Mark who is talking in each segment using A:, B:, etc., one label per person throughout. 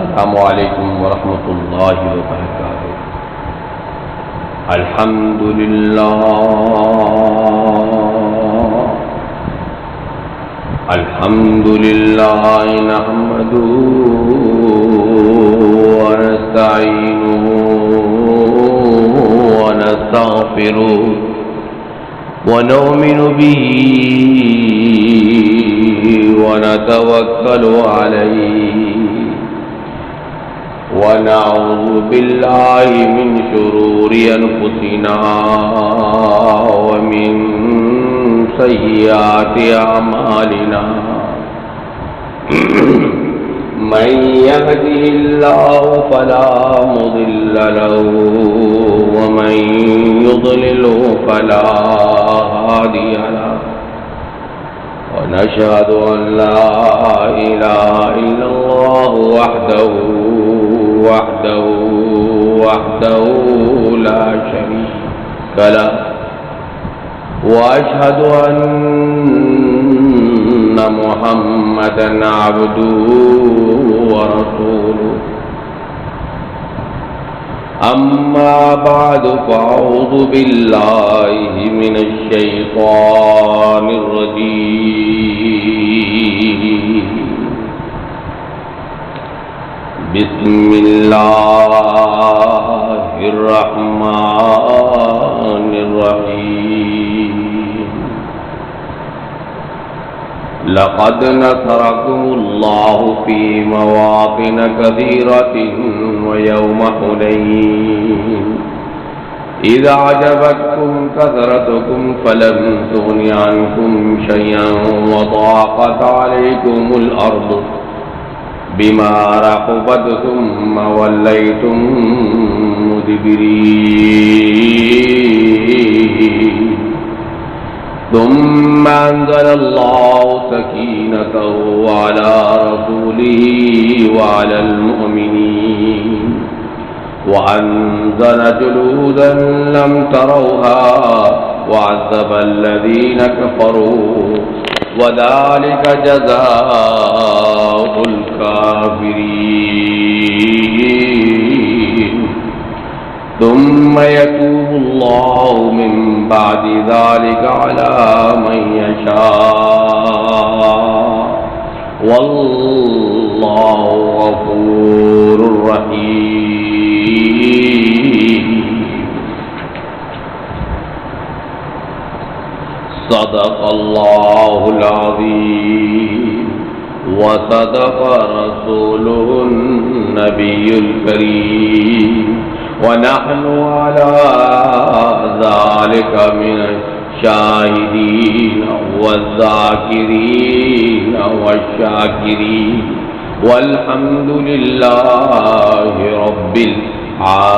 A: السلام علیکم ورحمۃ اللہ وبرکاتہ۔ الحمد للہ نحمده ونستعینه ونستغفره ونؤمن به ونتوكل عليه ونعوذ بالله من شرور أنفسنا ومن سيئات أعمالنا من يهده الله فلا مضل له ومن يضلله فلا هادي له ونشهد أن لا إله إلا الله وحده لا شريك له وأشهد أن محمدا عبده ورسوله أما بعد فأعوذ بالله من الشيطان الرجيم بسم الله الرحمن الرحيم لقد نصركم الله في مواطن كثيرة ويوم حنين إذ أعجبتكم كثرتكم فلم تغن عنكم شيئا وضاقت عليكم الأرض بما رحبت ثم وليتم مدبرين ثم أنزل الله سكينته على رسوله وعلى المؤمنين وأنزل جنودا لم تروها وعذب الذين كفروا وذلك جزاء الكافرين ثم يتوب الله من بعد ذلك على من يشاء والله غفور رحيم صدق الله العظيم وصدق رسوله النبي الكريم ونحن على ذلك من الشاهدين والذاكرين والشاكرين والحمد لله رب العالمين۔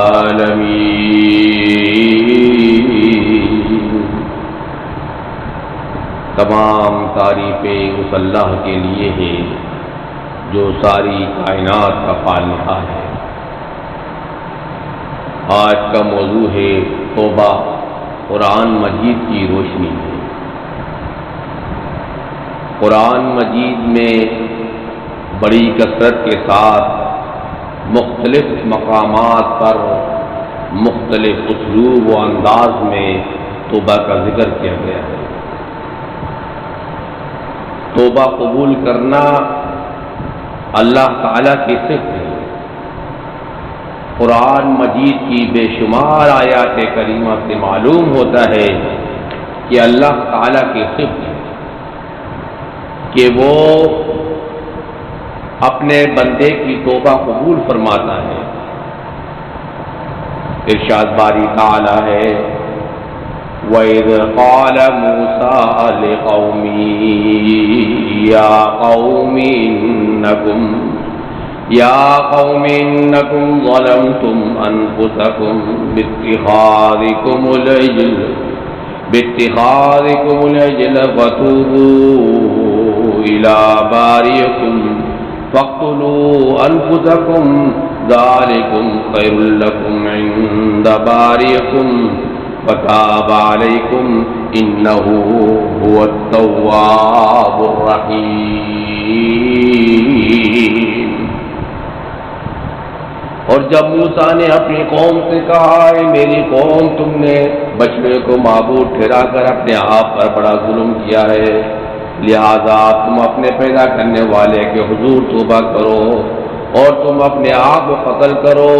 A: تمام تعریفیں اس اللہ کے لیے ہیں جو ساری کائنات کا پالنہار ہے۔ آج کا موضوع ہے توبہ قرآن مجید کی روشنی میں۔ قرآن مجید میں بڑی کثرت کے ساتھ مختلف مقامات پر مختلف اسلوب و انداز میں توبہ کا ذکر کیا گیا ہے۔ توبہ قبول کرنا اللہ تعالیٰ کی صفت ہے۔ قرآن مجید کی بے شمار آیات کریمہ سے معلوم ہوتا ہے کہ اللہ تعالیٰ کی صفت ہے کہ وہ اپنے بندے کی توبہ قبول فرماتا ہے۔ ارشاد باری تعالیٰ ہے وَإِذْ قَالَ مُوسَىٰ لِقَوْمِهِ يَا قَوْمِ إِنَّكُمْ ظَلَمْتُمْ أَنفُسَكُمْ بِاتِّخَاذِكُمُ الْعِجْلَ فَتُوبُوا إِلَىٰ بَارِئِكُمْ فَاقْتُلُوا أَنفُسَكُمْ ذَٰلِكُمْ خَيْرٌ لَكُمْ عِندَ بَارِئِكُمْ فتاب علیکم انہ هو التواب الرحیم۔ اور جب موسیٰ نے اپنی قوم سے کہا ہے میری قوم تم نے بچڑے کو معبود ٹھہرا کر اپنے آپ پر بڑا ظلم کیا ہے، لہذا تم اپنے پیدا کرنے والے کے حضور توبہ کرو اور تم اپنے آپ کو قتل کرو،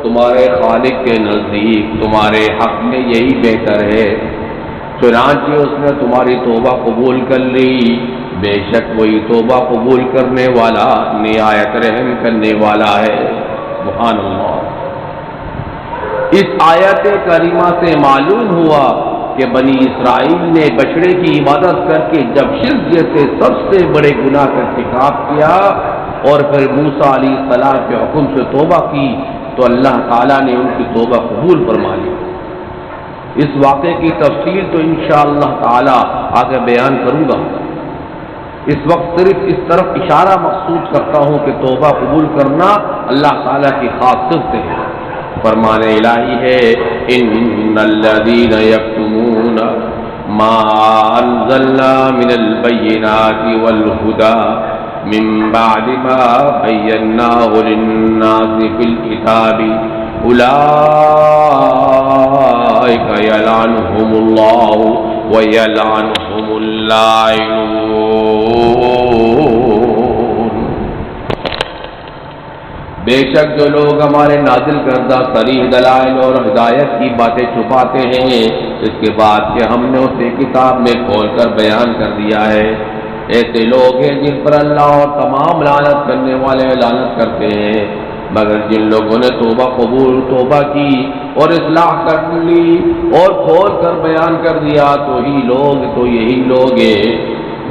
A: تمہارے خالق کے نزدیک تمہارے حق میں یہی بہتر ہے۔ چنانچہ اس نے تمہاری توبہ قبول کر لی، بے شک وہی توبہ قبول کرنے والا نہایت رحم کرنے والا ہے۔ سبحان اللہ۔ اس آیت کریمہ سے معلوم ہوا کہ بنی اسرائیل نے بچڑے کی عبادت کر کے جب شرک جیسے سب سے بڑے گناہ کا ارتکاب کیا اور پھر موسیٰ علیہ السلام کے حکم سے توبہ کی تو اللہ تعالیٰ نے ان کی توبہ قبول فرما لی۔ اس واقعے کی تفصیل تو انشاءاللہ تعالی آگے بیان کروں گا، اس وقت صرف اس طرف اشارہ مقصود کرتا ہوں کہ توبہ قبول کرنا اللہ تعالیٰ کی خاص صفت ہے۔ فرمان الہی ہے ان الذین یکتمون ما انزلنا من البینات والہدی من بعد ما بیناہ للناس فی الکتاب اولئک یلعنہم اللہ ویلعنہم اللاعنون۔ بے شک جو لوگ ہمارے نازل کردہ صریح دلائل اور ہدایت کی باتیں چھپاتے ہیں اس کے بعد کہ ہم نے اسے کتاب میں کھول کر بیان کر دیا ہے، ایسے لوگ ہیں جن پر اللہ اور تمام لعنت کرنے والے لعنت کرتے ہیں، مگر جن لوگوں نے توبہ کی اور اصلاح کر لی اور کھول کر بیان کر دیا تو یہی لوگ ہیں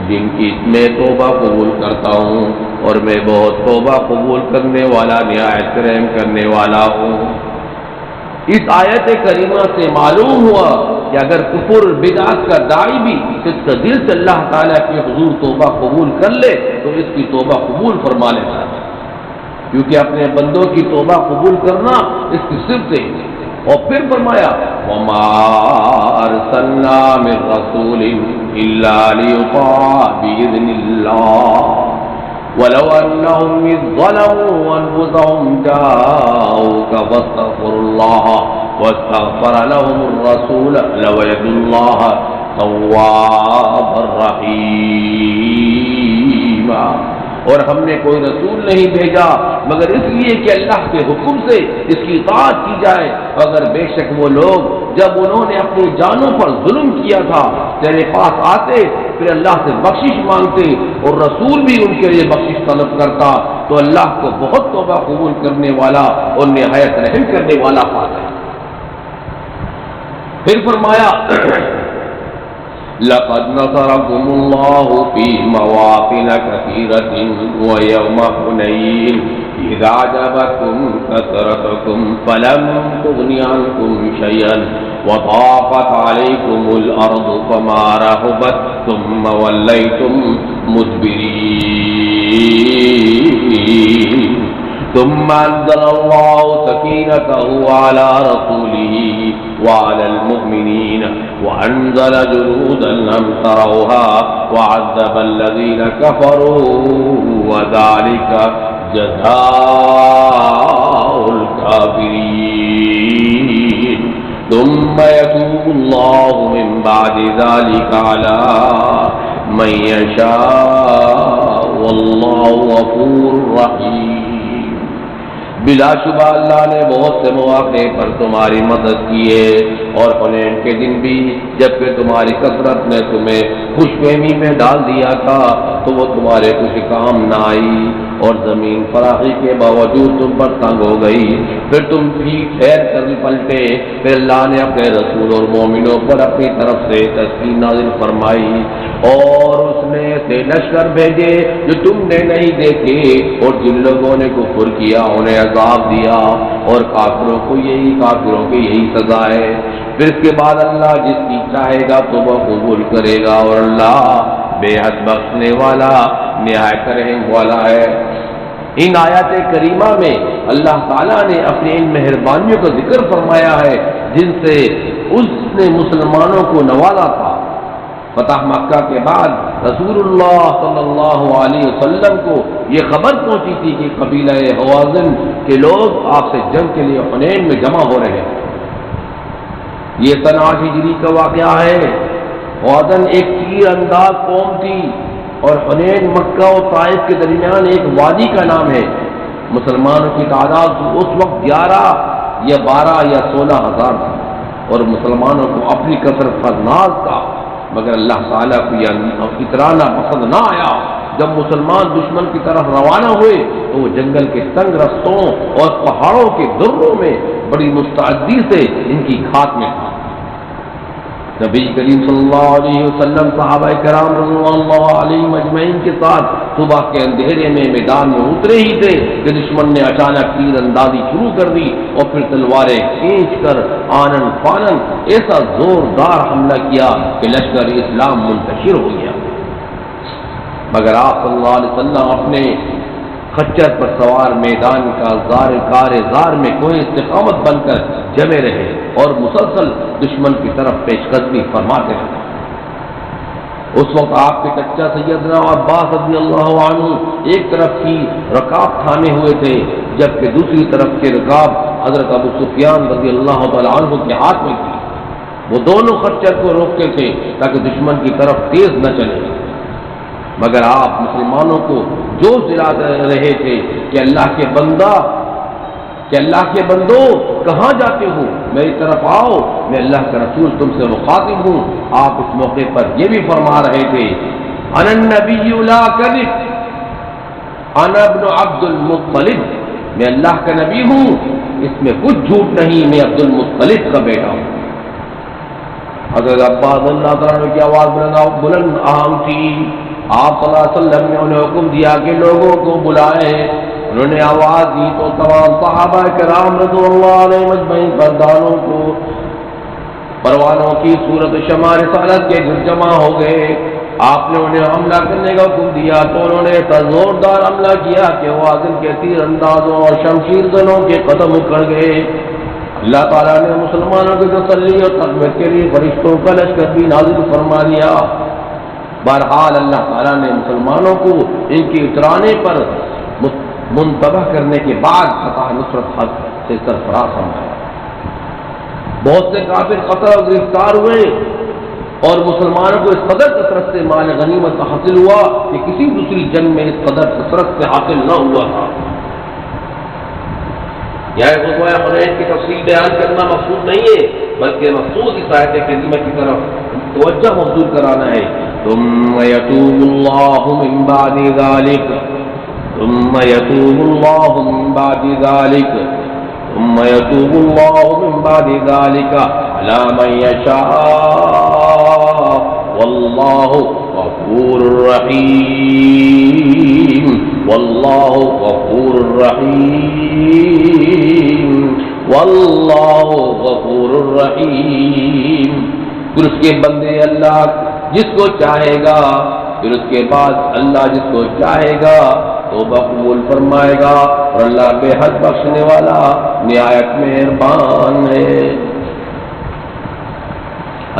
A: جن کی میں توبہ قبول کرتا ہوں اور میں بہت توبہ قبول کرنے والا نہایت رحم کرنے والا ہوں۔ اس آیت کریمہ سے معلوم ہوا کہ اگر کفر بدعت کا داعی بھی صدق دل سے اللہ تعالیٰ کے حضور توبہ قبول کر لے تو اس کی توبہ قبول فرما لیتا ہے، کیونکہ اپنے بندوں کی توبہ قبول کرنا اس کی صفت ہے۔ اور پھر فرمایا وَمَا أَرْسَلْنَا مِن رَّسُولٍ إِلَّا لِيُطَاعَ بِإِذْنِ اللَّهِ وَلَوْ أَنَّهُمْ إِذ ظَّلَمُوا أَنفُسَهُمْ جَاءُوكَ فَاسْتَغْفَرُوا اللَّهَ وَاسْتَغْفَرَ لَهُمُ الرَّسُولُ لَوَجَدُوا اللَّهَ تَوَّابًا رَّحِيمًا۔ اور ہم نے کوئی رسول نہیں بھیجا مگر اس لیے کہ اللہ کے حکم سے اس کی اطاعت کی جائے، اگر بے شک وہ لوگ جب انہوں نے اپنی جانوں پر ظلم کیا تھا تیرے پاس آتے پھر اللہ سے بخشش مانگتے اور رسول بھی ان کے لیے بخشش طلب کرتا تو اللہ کو بہت توبہ قبول کرنے والا اور نہایت رحم کرنے والا پاتا ہے۔ پھر فرمایا لقد نصركم الله في مواطن كثيرة ويوم حنين إذ أعجبتكم كثرتكم فلم تغن عنكم شيئا وضاقت عليكم الأرض فما رحبت ثم وليتم مدبرين ثم أنزل الله سكينته على رسوله وعلى المؤمنين وأنزل جنودا لم تروها وعذب الذين كفروا وذلك جزاء الكافرين ثم يتوب الله من بعد ذلك على من يشاء والله غفور رحيم۔ بلا شبہ اللہ نے بہت سے مواقع پر تمہاری مدد کی ہے اور حنین کے دن بھی جب کہ تمہاری کثرت نے تمہیں خوش فہمی میں ڈال دیا تھا تو وہ تمہارے کچھ کام نہ آئی اور زمین فراخی کے باوجود تم پر تنگ ہو گئی، پھر تم ٹھہر کر پلٹے، پھر اللہ نے اپنے رسول اور مومنوں پر اپنی طرف سے تسکین نازل فرمائی اور اس نے ایسے لشکر بھیجے جو تم نے نہیں دیکھے اور جن لوگوں نے کفر کیا انہیں عذاب دیا اور کافروں کی یہی سزا ہے۔ پھر اس کے بعد اللہ جس کی چاہے گا توبہ قبول کرے گا اور اللہ بے حد بخشنے والا نہایت رحم والا ہے۔ ان آیات کریمہ میں اللہ تعالیٰ نے اپنی ان مہربانیوں کا ذکر فرمایا ہے جن سے اس نے مسلمانوں کو نوازا تھا۔ فتح مکہ کے بعد رسول اللہ صلی اللہ علیہ وسلم کو یہ خبر پہنچی تھی کہ قبیلہ حوازن کے لوگ آپ سے جنگ کے لیے حنین میں جمع ہو رہے ہیں۔ یہ سن 8 ہجری کا واقعہ ہے۔ حوازن ایک تیر انداز قوم تھی اور حنین مکہ و طائف کے درمیان ایک وادی کا نام ہے۔ مسلمانوں کی تعداد اس وقت 11 یا 12 یا 16 ہزار تھی اور مسلمانوں کو اپنی کثرت پر ناز تھا، مگر اللہ تعالیٰ کو یہ اترانا پسند نہ آیا۔ جب مسلمان دشمن کی طرف روانہ ہوئے تو وہ جنگل کے تنگ رستوں اور پہاڑوں کے دروں میں بڑی مستعدی سے ان کی گھات میں تھا۔ نبی کریم صلی اللہ علیہ وسلم صحابہ کرام رضی اللہ علیہم اجمعین کے ساتھ صبح کے اندھیرے میں میدان میں اترے ہی تھے کہ دشمن نے اچانک تیر اندازی شروع کر دی اور پھر تلواریں کھینچ کر آنن فانن ایسا زوردار حملہ کیا کہ لشکر اسلام منتشر ہو گیا، مگر آپ صلی اللہ علیہ وسلم اپنے خچر پر سوار میدان کا زار میں کوئی استقامت بن کر جمے رہے اور مسلسل دشمن کی طرف پیش قدمی فرماتے رہے۔ اس وقت آپ کے چچا سیدنا عباس رضی اللہ عنہ ایک طرف کی رکاب تھامے ہوئے تھے، جبکہ دوسری طرف کے رکاب حضرت ابو سفیان رضی اللہ تعالی عنہ کے ہاتھ میں تھی۔ وہ دونوں خچر کو روکتے تھے تاکہ دشمن کی طرف تیز نہ چلے، مگر آپ مسلمانوں کو جوش دلاتے رہے تھے کہ اللہ کے بندو کہاں جاتے ہو، میری طرف آؤ، میں اللہ کا رسول تم سے مخاطب ہوں۔ آپ اس موقع پر یہ بھی فرما رہے تھے، انا النبی لا کذب، انا ابن عبد المطلب، میں اللہ کا نبی ہوں، اس میں کچھ جھوٹ نہیں، میں عبد المطلب کا بیٹا ہوں۔ حضرت عباس اللہ تعالیٰ کی آواز بلند اہم تھی۔ آپ صلی اللہ علیہ وسلم نے انہیں حکم دیا کہ لوگوں کو بلائیں۔ انہوں نے آواز دی تو تمام صحابہ کرام رضی اللہ علیہ مجمعین پردانوں کو پروانوں کی صورت شمع رسالت کے گھر جمع ہو گئے۔ آپ نے انہیں حملہ کرنے کا حکم دیا تو انہوں نے ایسا زوردار حملہ کیا کہ حوازن کے تیر اندازوں اور شمشیر زنوں کے قدم اکھڑ گئے۔ اللہ تعالیٰ نے مسلمانوں کی تسلی اور تقویت کے لیے فرشتوں کا لشکر بھی نازل فرما دیا۔ بہرحال اللہ تعالیٰ نے مسلمانوں کو ان کے اترانے پر منتبہ کرنے کے بعد فتح نصرت حق سے سرفراز سمجھا۔ بہت سے کافر قتل اور گرفتار ہوئے اور مسلمانوں کو اس قدر کثرت سے مال غنیمت حاصل ہوا کہ کسی دوسری جنگ میں اس قدر کثرت سے حاصل نہ ہوا تھا۔ یہاں غزوہ حنین کی تفصیل بیان کرنا مقصود نہیں ہے، بلکہ مقصود اس آیت کریمہ کی طرف توجہ مبذول کرانا ہے۔ ثم يتوب الله من بعد ذلك ثم يتوب الله من بعد ذلك ثم يتوب الله من بعد ذلك على من يشاء والله غفور رحيم والله غفور رحيم والله غفور رحيم۔ پھر اس کے بندے اللہ جس کو چاہے گا، پھر اس کے بعد اللہ جس کو چاہے گا توبہ قبول فرمائے گا، اور اللہ بے حد بخشنے والا نہایت مہربان ہے۔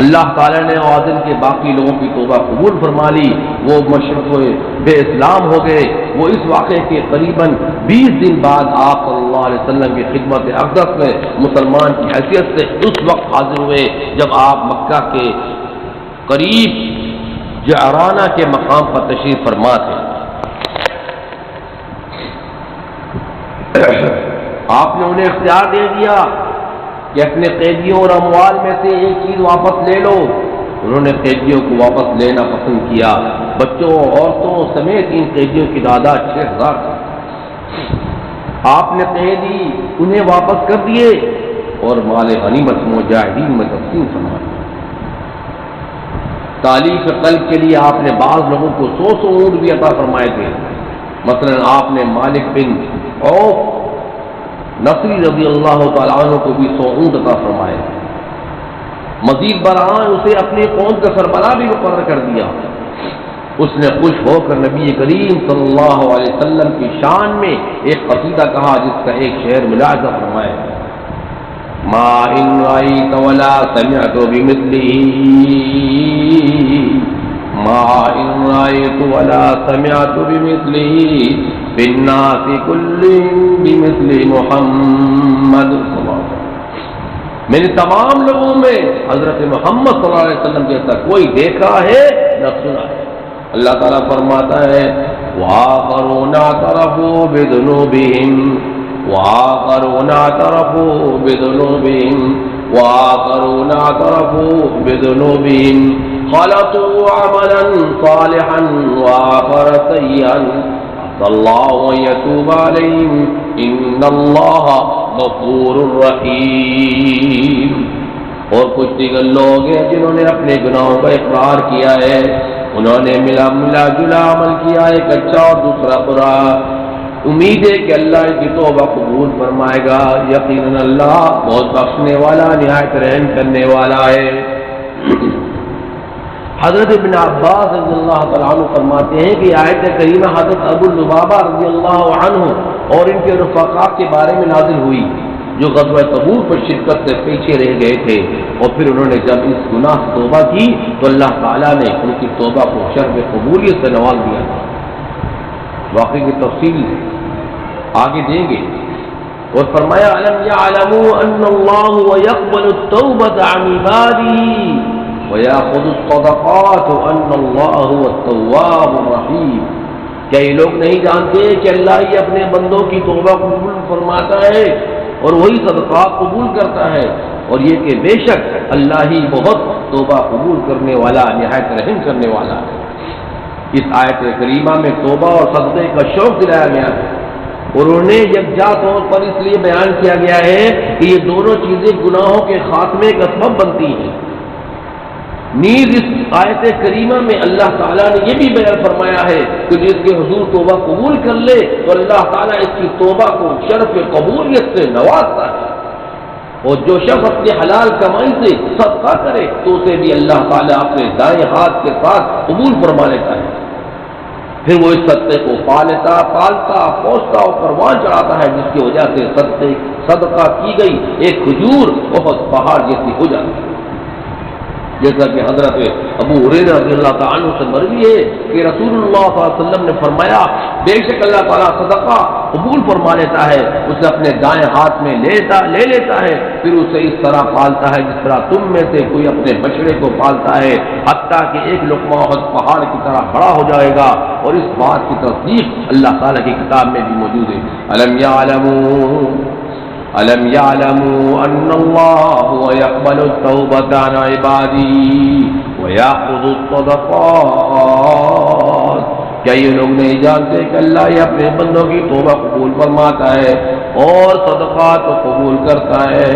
A: اللہ تعالیٰ نے حوازن کے باقی لوگوں کی توبہ قبول فرما لی، وہ مشرک ہوئے، بے اسلام ہو گئے۔ وہ اس واقعے کے قریباً 20 دن بعد آپ صلی اللہ علیہ وسلم کی خدمت اقدس میں مسلمان کی حیثیت سے اس وقت حاضر ہوئے جب آپ مکہ کے قریب جعرانہ کے مقام پر تشریف فرما تھے۔ آپ نے انہیں اختیار دے دیا کہ اپنے قیدیوں اور اموال میں سے ایک چیز واپس لے لو۔ انہوں نے قیدیوں کو واپس لینا پسند کیا۔ بچوں اور عورتوں سمیت ان قیدیوں کی تعداد 6000 تھی۔ آپ نے قیدی انہیں واپس کر دیے اور مال غنیمت مجاہدین میں تقسیم فرما دیا۔ تعلیف قلب کے لیے آپ نے بعض لوگوں کو 100 اونٹ بھی عطا فرمائے تھے۔ مثلا آپ نے مالک بن عوف نصری رضی اللہ تعالیٰ عنہ کو بھی 100 اونٹ عطا فرمائے۔ مزید برآں اسے اپنی قوم کا سربراہ بھی مقرر کر دیا۔ اس نے خوش ہو کر نبی کریم صلی اللہ علیہ وسلم کی شان میں ایک قصیدہ کہا جس کا ایک شعر ملاحظہ فرمائے، ما ان رأيت ولا سمعت بمثله ما ان رأيت ولا سمعت بمثله في الناس كلهم بمثل محمد صلی اللہ علیہ وسلم، میں نے تمام لوگوں میں حضرت محمد صلی اللہ علیہ وسلم جیسا کوئی دیکھا ہے نہ سنا ہے۔ اللہ تعالیٰ فرماتا ہے وآخرون اعترفوا بذنوبهم وآخرون اعترفوا بذنوبهم وآخرون اعترفوا بذنوبهم خلطوا عملا صالحا وآخر سيئا عسى الله أن يتوب عليهم إن الله غفور رحيم۔ اور کچھ دیگر لوگ ہیں جنہوں نے اپنے گناہوں کا اقرار کیا ہے، انہوں نے ملا جلا عمل کیا، ایک اچھا اور دوسرا برا۔ امید ہے کہ اللہ ان کی توبہ قبول فرمائے گا، یقیناً اللہ بہت بخشنے والا نہایت رحم کرنے والا ہے۔ حضرت ابن عباس رضی اللہ تعالیٰ عنہ فرماتے ہیں کہ آیت کریمہ حضرت ابو لبابہ رضی اللہ عنہ اور ان کے رفقاء کے بارے میں نازل ہوئی جو غزوہ تبوک پر شرکت سے پیچھے رہ گئے تھے، اور پھر انہوں نے جب اس گناہ سے توبہ کی تو اللہ تعالیٰ نے ان کی توبہ کو شرف قبولیت سے نواز دیا تھا۔ واقعی کی تفصیل آگے دیں گے، اور فرمایا الم یعلموا ان اللہ یقبل التوبۃ عن عبادہ ویأخذ الصدقات ان اللہ هو التواب الرحیم۔ کیا یہ لوگ نہیں جانتے کہ اللہ ہی اپنے بندوں کی توبہ قبول فرماتا ہے اور وہی صدقات قبول کرتا ہے، اور یہ کہ بے شک اللہ ہی بہت توبہ قبول کرنے والا نہایت رحم کرنے والا ہے۔ اس آیت کریمہ میں توبہ اور صدقے کا شوق دلایا گیا ہے، اور انہیں یکجا طور پر اس لیے بیان کیا گیا ہے کہ یہ دونوں چیزیں گناہوں کے خاتمے کا سبب بنتی ہیں۔ نیز اس آیت کریمہ میں اللہ تعالیٰ نے یہ بھی بیان فرمایا ہے کہ جس کے حضور توبہ قبول کر لے تو اللہ تعالیٰ اس کی توبہ کو شرف قبولیت سے نوازتا ہے، اور جو شخص اپنے حلال کمائی سے صدقہ کرے تو اسے بھی اللہ تعالیٰ اپنے دائیں ہاتھ کے ساتھ قبول فرما لیتا ہے، پھر وہ اس صدقے کو پالتا پوستا اور پروان چڑھاتا ہے، جس کی وجہ سے صدقہ کی گئی ایک کھجور بہت پہاڑ جیسی ہو جاتی ہے۔ جیسا کہ حضرت ابو ہریرہ رضی اللہ تعالیٰ عنہ سے مروی ہے کہ رسول اللہ صلی اللہ علیہ وسلم نے فرمایا بے شک اللہ تعالیٰ صدقہ قبول فرما لیتا ہے، اسے اپنے دائیں ہاتھ میں لے لیتا ہے، پھر اسے اس طرح پالتا ہے جس طرح تم میں سے کوئی اپنے بچڑے کو پالتا ہے، حتیٰ کہ ایک لقمہ احد پہاڑ کی طرح بڑا ہو جائے گا، اور اس بات کی تصدیق اللہ تعالیٰ کی کتاب میں بھی موجود ہے۔ الم یعلموا ان اللہ هو یقبل التوبۃ عن عبادہ ویأخذ الصدقات۔ کیا یہ لوگ نہیں جانتے کہ اللہ یہ اپنے بندوں کی توبہ قبول فرماتا ہے اور صدقات کو قبول کرتا ہے؟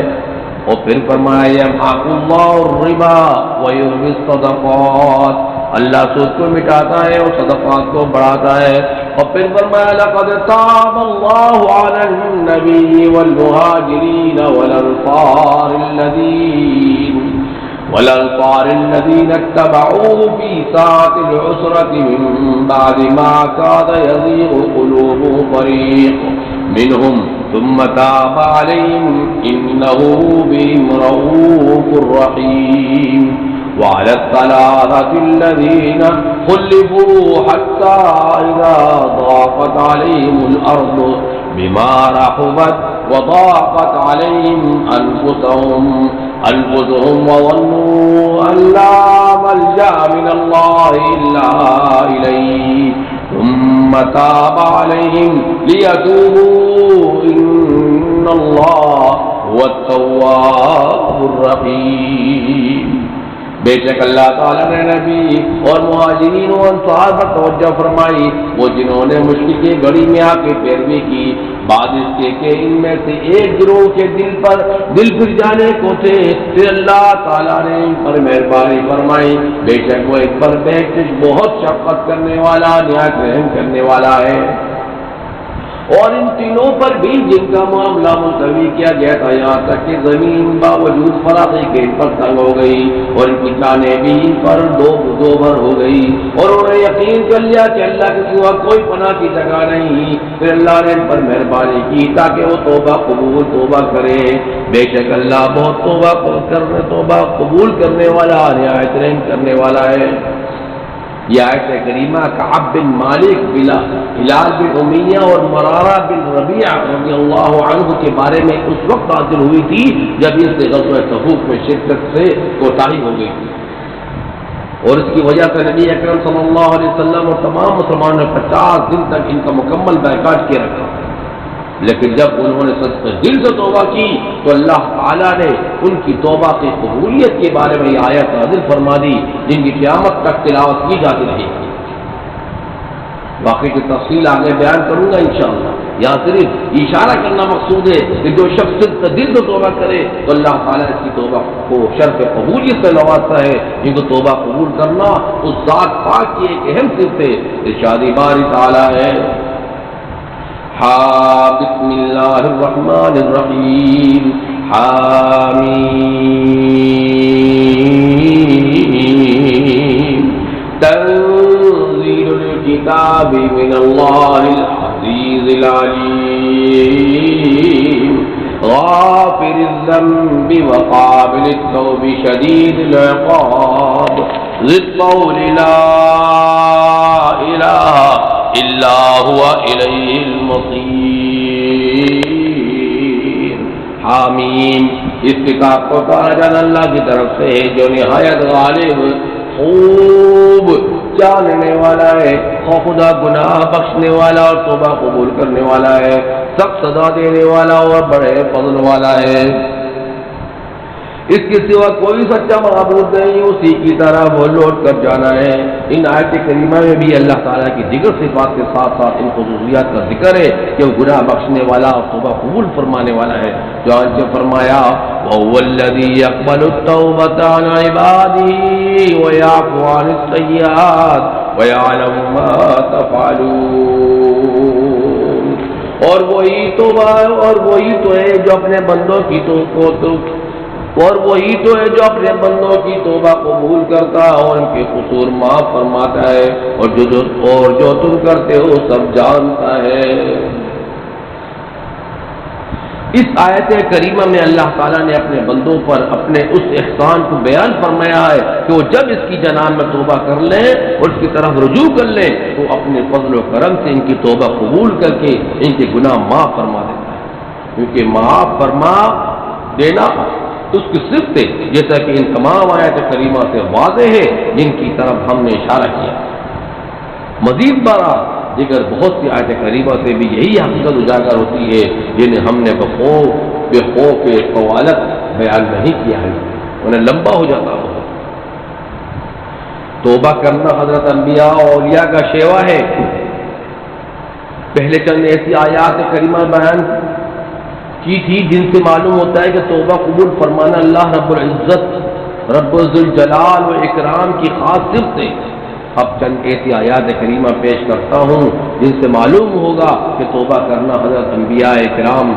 A: اور پھر فرمایا یمحق اللہ الربا ویربی الصدقات، اللہ سود کو مٹاتا ہے اور صدقات کو بڑھاتا ہے، اور پھر فرمایا لقد تاب اللہ علی النبی والمہاجرین والانصار الذین اتبعوه فی ساعة العسرة من بعد ما كاد يزيغ قلوب فريق منهم ثم تاب عليهم إنه بهم رؤوف رحيم وعلى الثلاثة الذين خلفوا حتى إذا ضاقت عليهم الأرض بما رحبت وضاقت عليهم أنفسهم وظنوا أن لا ملجأ من الله إلا إليه ثم تاب عليهم ليتوبوا إن الله هو التواب الرحيم۔ بے شک اللہ تعالیٰ نے نبی اور مہاجرین و انصار پر توجہ فرمائی، وہ جنہوں نے مشرک کی گڑی میں آ کے پیروی کی، بعد اس کے کہ ان میں سے ایک گروہ کے دل پھر جانے کو تھے، پھر اللہ تعالیٰ نے ان پر مہربانی فرمائی، بے شک وہ ایک پر بہت شفقت کرنے والا نہایت رحم کرنے والا ہے۔ اور ان تینوں پر بھی جن کا معاملہ ملتوی کیا گیا تھا، یہاں تک کہ زمین باوجود فراخی کے ان پر تنگ ہو گئی اور ان کی جانیں بھی ان پر دو بھر ہو گئی، اور انہوں نے یقین کر لیا کہ اللہ کے سوا کوئی پناہ کی جگہ نہیں، پھر اللہ نے ان پر مہربانی کی تاکہ وہ توبہ کرے، بے شک اللہ بہت توبہ قبول کرنے والا نہایت رحم کرنے والا ہے۔ یہ آیت کریمہ کعب بن مالک، ہلال بن امیہ اور مرارہ بن ربیعہ رضی اللہ عنہ کے بارے میں اس وقت نازل ہوئی تھی جب ان سے غزوہ تبوک میں شرکت سے کوتاہی ہو گئی تھی، اور اس کی وجہ سے نبی اکرم صلی اللہ علیہ وسلم اور تمام مسلمانوں نے 50 دن تک ان کا مکمل بائیکاٹ کیے رکھا، لیکن جب انہوں نے سچ دل سے توبہ کی تو اللہ تعالیٰ نے ان کی توبہ کی قبولیت کے بارے میں یہ آیت نازل فرما دی جن کی قیامت تک تلاوت کی جاتی رہے گی۔ باقی کی تفصیل آگے بیان کروں گا انشاءاللہ، یہاں صرف اشارہ کرنا مقصود ہے کہ جو شخص دل سے توبہ کرے تو اللہ تعالیٰ اس کی توبہ کو شرط قبولیت سے نوازتا ہے، جن کو توبہ قبول کرنا اس ذات پاک کی ایک اہم صفت ہے۔ ارشاد باری تعالیٰ ہے بسم اللہ الرحمن الرحیم حامیم تنزیل الکتاب من اللہ العزیز العلیم غافر الذنب وقابل التوب شدید العقاب ذی الطول لا الہ الا هو الیہ المصیر۔ حامیم، اس کتاب کو اتارا جانا اللہ کی طرف سے ہے جو نہایت غالب، خوب جاننے والا ہے، خدا گناہ بخشنے والا اور توبہ قبول کرنے والا ہے، سخت سزا دینے والا اور بڑے فضل والا ہے۔ اس کے سوا کوئی سچا معبود نہیں، اسی کی طرح وہ لوٹ کر جانا ہے۔ ان آیت کریمہ میں بھی اللہ تعالیٰ کی دیگر صفات کے ساتھ ساتھ ان خصوصیات کا ذکر ہے کہ وہ گناہ بخشنے والا اور توبہ قبول فرمانے والا ہے۔ جو آج سے فرمایا وَهُوَ الَّذِي يَقْبَلُ التَّوْبَةَ عَنْ عِبَادِهِ وَيَعْفُو عَنِ السَّيِّئَاتِ وَيَعْلَمُ مَا تَفْعَلُونَ۔ اور وہی توبہ اور وہی تو ہے جو اپنے بندوں کی اپنے بندوں کی توبہ قبول کرتا ہے اور ان کے قصور معاف فرماتا ہے، اور جو تم کرتے ہو سب جانتا ہے۔ اس آیت کریمہ میں اللہ تعالیٰ نے اپنے بندوں پر اپنے اس احسان کو بیان فرمایا ہے کہ وہ جب اس کی جناب میں توبہ کر لیں اور اس کی طرف رجوع کر لیں تو اپنے فضل و کرم سے ان کی توبہ قبول کر کے ان کے گناہ معاف فرما دیتا ہے، کیونکہ معاف فرما دینا اس کی صفت ہے، جیسا کہ ان تمام آیات کریمہ سے واضح ہے جن کی طرف ہم نے اشارہ کیا۔ مزید بارہ دیگر بہت سی آیات کریمہ سے بھی یہی حقیقت اجاگر ہوتی ہے جنہیں ہم نے بے خوف قوالت بیان نہیں کیا ہے، انہیں لمبا ہو جاتا ہو۔ توبہ کرنا حضرت انبیاء اور اولیاء کا شیوا ہے۔ پہلے چند ایسی آیات کریمہ بیان کی تھی جن سے معلوم ہوتا ہے کہ توبہ قبول فرمانا اللہ رب العزت رب ذوالجلال و اکرام کی خاص صفت ہے۔ اب چند ایسی آیات کریمہ پیش کرتا ہوں جن سے معلوم ہوگا کہ توبہ کرنا حضرت انبیاء اکرام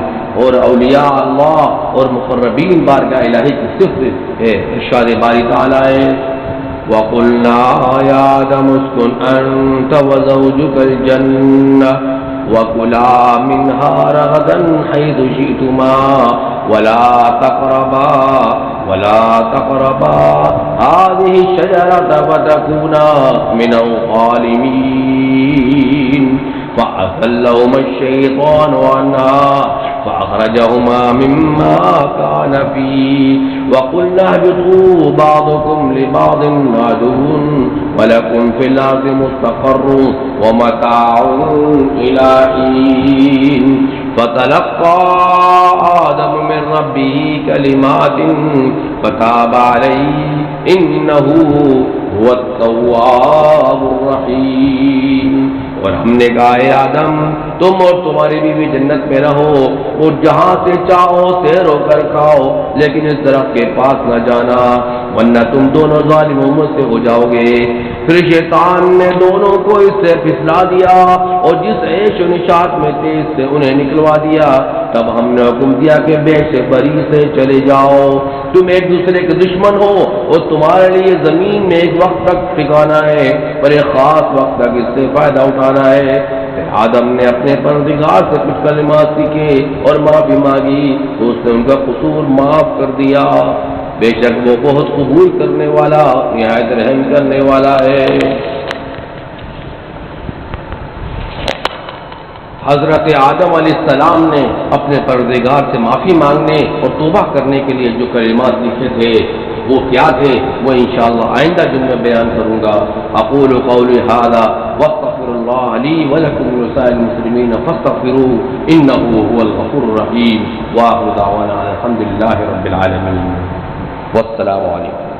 A: اور اولیاء اللہ اور مقربین بارگاہ الہی کی صفت ہے۔ ارشاد باری تعالیٰ ہے وَقُلْنَا يَا آدَمُ اسْكُنْ أَنْتَ وَزَوْجُكَ الْجَنَّةَ وَكُلَا مِنْهَا رَغَدًا حَيْثُ شِئْتُمَا وَلَا تَقْرَبَا هَٰذِهِ الشَّجَرَةَ فَتَكُونَا مِنَ الظَّالِمِينَ فَأَزَلَّهُمَا الشَّيْطَانُ عَنْهَا فَأَخْرَجَهُمَا مِمَّا كَانَ فِيهِ وَقُلْنَا اهْبِطُوا بَعْضُكُمْ لِبَعْضٍ عَدُوٌّ وَلَكُمْ فِي الْأَرْضِ مُسْتَقَرٌّ وَمَتَاعٌ إِلَىٰ حِينٍ فَتَلَقَّىٰ آدَمُ مِن رَّبِّهِ كَلِمَاتٍ فَتَابَ عَلَيْهِ إِنَّهُ هُوَ التَّوَّابُ الرَّحِيمُ۔ اور ہم نے کہا اے آدم تم اور تمہاری بیوی جنت میں رہو اور جہاں سے چاہو سیر ہو کر کھاؤ، لیکن اس درخت کے پاس نہ جانا ورنہ تم دونوں ظالموں سے ہو جاؤ گے۔ پھر شیطان نے دونوں کو اس سے پھسلا دیا اور جس عیش و نشاط میں تھے اس سے انہیں نکلوا دیا۔ تب ہم نے حکم دیا کہ بے سے بری سے چلے جاؤ، تم ایک دوسرے کے دشمن ہو اور تمہارے لیے زمین میں ایک وقت تک ٹھکانا ہے پر ایک خاص وقت تک اس سے فائدہ اٹھانا ہے۔ آدم نے اپنے پروردگار سے کچھ کلمات سیکھے اور معافی مانگی تو اس نے ان کا قصور معاف کر دیا۔ بے شک وہ بہت قبول کرنے والا نہایت رحم کرنے والا ہے۔ حضرت آدم علیہ السلام نے اپنے پروردگار سے معافی مانگنے اور توبہ کرنے کے لیے جو کلمات لکھے تھے وہ کیا تھے، وہ انشاءاللہ آئندہ دن میں بیان کروں گا۔ اقول قولی ھذا واستغفر اللہ لی ولکم ولسائر المسلمین فاستغفروہ انہ هو الغفور الرحیم، وآخر دعوانا الحمد للہ رب العالمین، والسلام علیکم۔